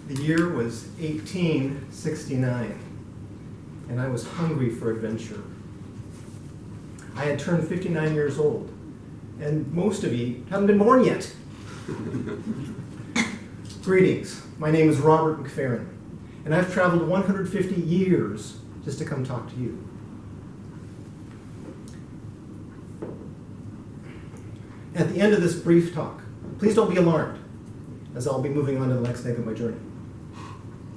The year was 1869, and I was hungry for adventure. I had turned 59 years old, and most of you haven't been born yet. Greetings, my name is Robert McFerrin, and I've traveled 150 years just to come talk to you. At the end of this brief talk, please don't be alarmed, as I'll be moving on to the next leg of my journey.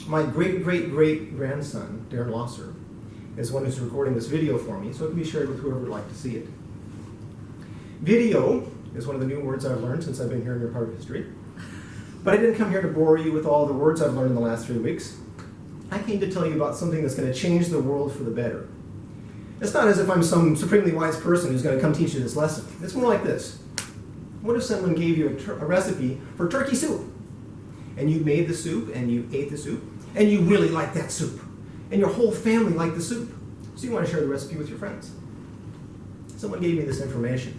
My great-great-great-grandson, Darren Losser, is one who's recording this video for me, so it can be shared with whoever would like to see it. Video is one of the new words I've learned since I've been here in your part of history. But I didn't come here to bore you with all the words I've learned in the last 3 weeks. I came to tell you about something that's going to change the world for the better. It's not as if I'm some supremely wise person who's going to come teach you this lesson. It's more like this. What if someone gave you a recipe for turkey soup? And you made the soup, and you ate the soup, and you really liked that soup. And your whole family liked the soup. So you want to share the recipe with your friends. Someone gave me this information.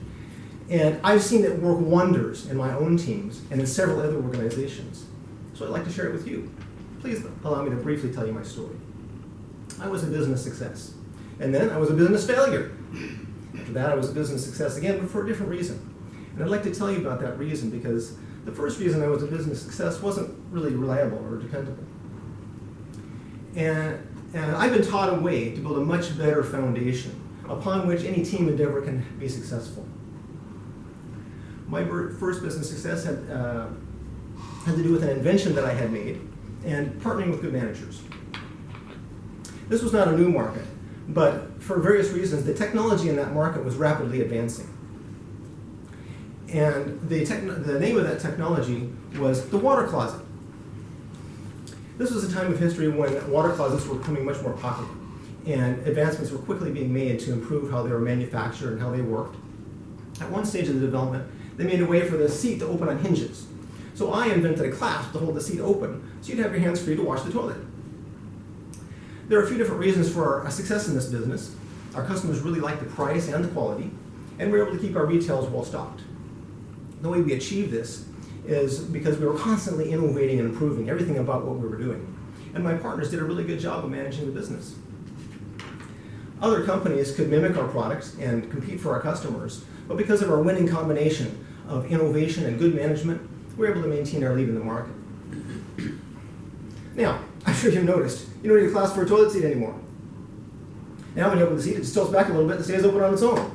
And I've seen it work wonders in my own teams and in several other organizations. So I'd like to share it with you. Please allow me to briefly tell you my story. I was a business success. And then I was a business failure. After that, I was a business success again, but for a different reason. And I'd like to tell you about that reason because the first reason I was a business success wasn't really reliable or dependable. And I've been taught a way to build a much better foundation upon which any team endeavor can be successful. My first business success had to do with an invention that I had made and partnering with good managers. This was not a new market, but for various reasons, the technology in that market was rapidly advancing. And the name of that technology was the water closet. This was a time of history when water closets were becoming much more popular, and advancements were quickly being made to improve how they were manufactured and how they worked. At one stage of the development, they made a way for the seat to open on hinges. So I invented a clasp to hold the seat open, so you'd have your hands free to wash the toilet. There are a few different reasons for our success in this business. Our customers really liked the price and the quality, and we were able to keep our retails well stocked. The way we achieved this is because we were constantly innovating and improving everything about what we were doing. And my partners did a really good job of managing the business. Other companies could mimic our products and compete for our customers, but because of our winning combination of innovation and good management, we were able to maintain our lead in the market. Now, I'm sure you've noticed, you don't need a clasp for a toilet seat anymore. Now when you open the seat, it just tilts back a little bit and stays open on its own.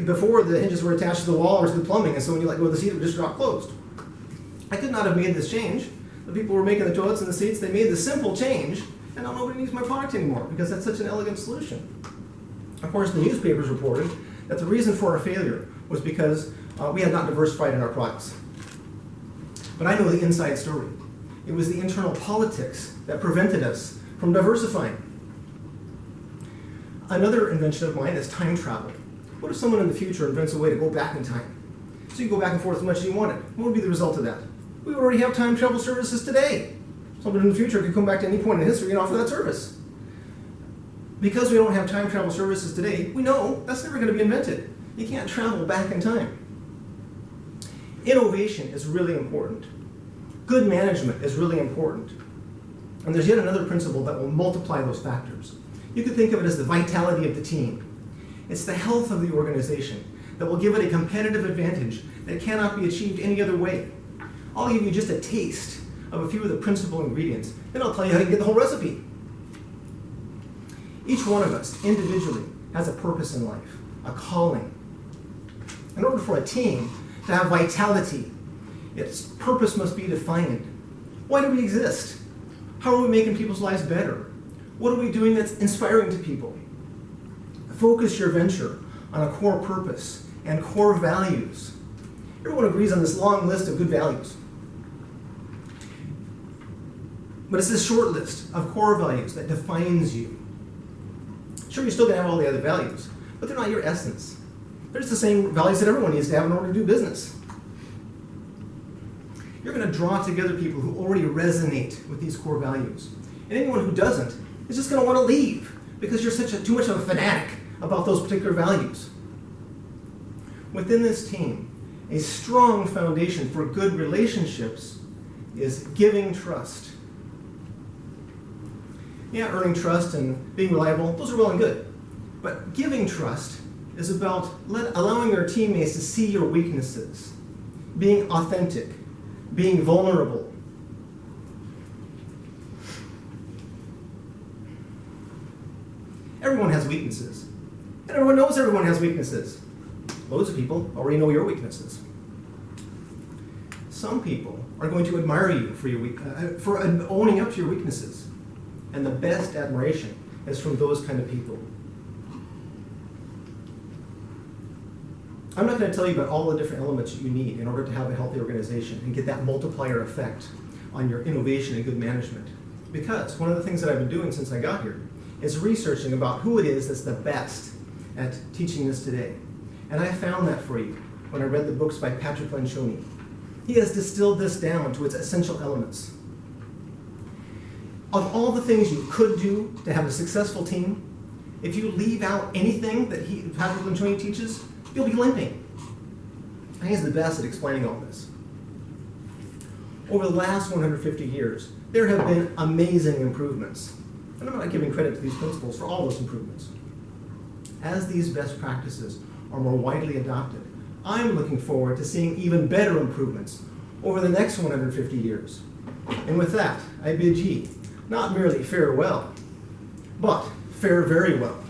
Before, the hinges were attached to the wall or to the plumbing, and so when you let go of the seat, it would just drop closed. I could not have made this change. The people who were making the toilets and the seats, they made the simple change, and now nobody needs my product anymore because that's such an elegant solution. Of course, the newspapers reported that the reason for our failure was because we had not diversified in our products. But I know the inside story. It was the internal politics that prevented us from diversifying. Another invention of mine is time travel. What if someone in the future invents a way to go back in time? So you can go back and forth as much as you wanted. What would be the result of that? We already have time travel services today. Someone in the future could come back to any point in history and offer that service. Because we don't have time travel services today, we know that's never going to be invented. You can't travel back in time. Innovation is really important. Good management is really important. And there's yet another principle that will multiply those factors. You could think of it as the vitality of the team. It's the health of the organization that will give it a competitive advantage that cannot be achieved any other way. I'll give you just a taste of a few of the principal ingredients, then I'll tell you how to get the whole recipe. Each one of us individually has a purpose in life, a calling. In order for a team to have vitality, its purpose must be defined. Why do we exist? How are we making people's lives better? What are we doing that's inspiring to people? Focus your venture on a core purpose and core values. Everyone agrees on this long list of good values. But it's this short list of core values that defines you. Sure, you're still going to have all the other values, but they're not your essence. They're just the same values that everyone needs to have in order to do business. You're going to draw together people who already resonate with these core values. And anyone who doesn't is just going to want to leave because you're too much of a fanatic about those particular values. Within this team, a strong foundation for good relationships is giving trust. Yeah, earning trust and being reliable, those are well and good. But giving trust is about allowing your teammates to see your weaknesses, being authentic, being vulnerable. Everyone has weaknesses. And everyone knows everyone has weaknesses. Loads of people already know your weaknesses. Some people are going to admire you for owning up to your weaknesses. And the best admiration is from those kind of people. I'm not going to tell you about all the different elements you need in order to have a healthy organization and get that multiplier effect on your innovation and good management. Because one of the things that I've been doing since I got here is researching about who it is that's the best at teaching this today. And I found that for you when I read the books by Patrick Lencioni. He has distilled this down to its essential elements. Of all the things you could do to have a successful team, if you leave out anything that Patrick Lencioni teaches, you'll be limping. And he's the best at explaining all this. Over the last 150 years, there have been amazing improvements. And I'm not giving credit to these principles for all those improvements. As these best practices are more widely adopted, I'm looking forward to seeing even better improvements over the next 150 years. And with that, I bid ye not merely farewell, but fare very well.